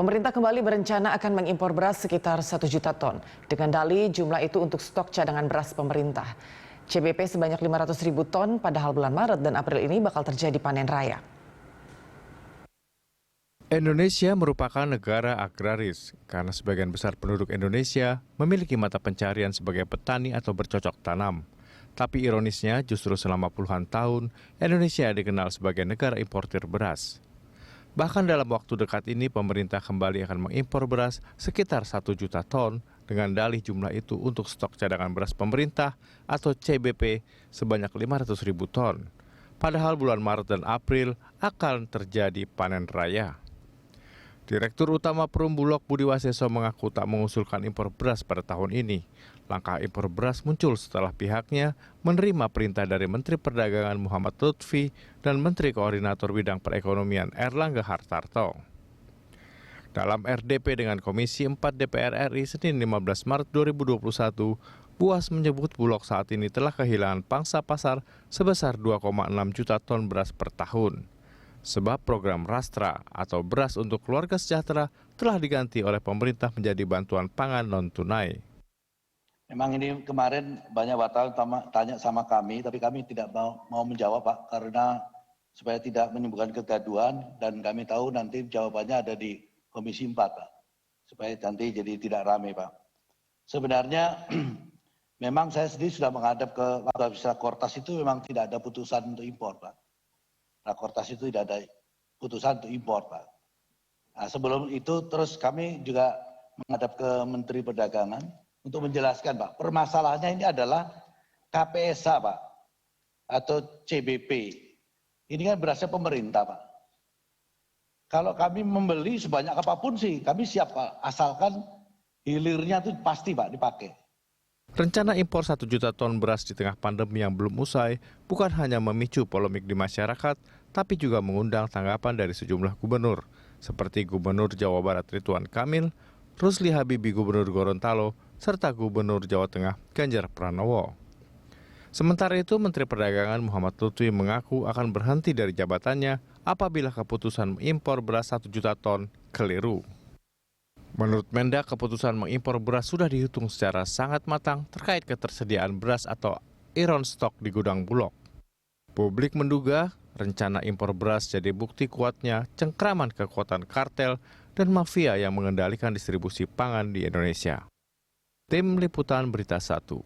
Pemerintah kembali berencana akan mengimpor beras sekitar 1 juta ton. Dengan dalih jumlah itu untuk stok cadangan beras pemerintah. CBP sebanyak 500.000 ton padahal bulan Maret dan April ini bakal terjadi panen raya. Indonesia merupakan negara agraris karena sebagian besar penduduk Indonesia memiliki mata pencarian sebagai petani atau bercocok tanam. Tapi ironisnya justru selama puluhan tahun Indonesia dikenal sebagai negara importir beras. Bahkan dalam waktu dekat ini pemerintah kembali akan mengimpor beras sekitar 1 juta ton dengan dalih jumlah itu untuk stok cadangan beras pemerintah atau CBP sebanyak 500.000 ton. Padahal bulan Maret dan April akan terjadi panen raya. Direktur Utama Perum Bulog Budi Waseso mengaku tak mengusulkan impor beras pada tahun ini. Langkah impor beras muncul setelah pihaknya menerima perintah dari Menteri Perdagangan Muhammad Lutfi dan Menteri Koordinator Bidang Perekonomian Erlangga Hartarto. Dalam RDP dengan Komisi 4 DPR RI Senin 15 Maret 2021, Buas menyebut Bulog saat ini telah kehilangan pangsa pasar sebesar 2,6 juta ton beras per tahun. Sebab program Rastra atau beras untuk keluarga sejahtera telah diganti oleh pemerintah menjadi bantuan pangan non-tunai. Memang ini kemarin banyak wartawan tanya sama kami, tapi kami tidak mau menjawab Pak, karena supaya tidak menimbulkan kegaduhan dan kami tahu nanti jawabannya ada di Komisi 4 Pak, supaya nanti jadi tidak ramai Pak. Sebenarnya memang saya sendiri sudah menghadap ke Rakortas itu memang tidak ada putusan untuk impor Pak. Rakortas itu tidak ada putusan untuk impor Pak. Nah, sebelum itu terus kami juga menghadap ke Menteri Perdagangan untuk menjelaskan Pak, permasalahannya ini adalah KPSA Pak, atau CBP. Ini kan berasnya pemerintah Pak. Kalau kami membeli sebanyak apapun sih, kami siap Pak, asalkan hilirnya itu pasti Pak dipakai. Rencana impor 1 juta ton beras di tengah pandemi yang belum usai bukan hanya memicu polemik di masyarakat, tapi juga mengundang tanggapan dari sejumlah gubernur, seperti Gubernur Jawa Barat Ridwan Kamil, Rusli Habibie Gubernur Gorontalo, serta Gubernur Jawa Tengah Ganjar Pranowo. Sementara itu, Menteri Perdagangan Muhammad Lutfi mengaku akan berhenti dari jabatannya apabila keputusan mengimpor beras 1 juta ton keliru. Menurut Mendak, keputusan mengimpor beras sudah dihitung secara sangat matang terkait ketersediaan beras atau iron stock di gudang Bulog. Publik menduga rencana impor beras jadi bukti kuatnya cengkraman kekuatan kartel dan mafia yang mengendalikan distribusi pangan di Indonesia. Tim Liputan Berita 1.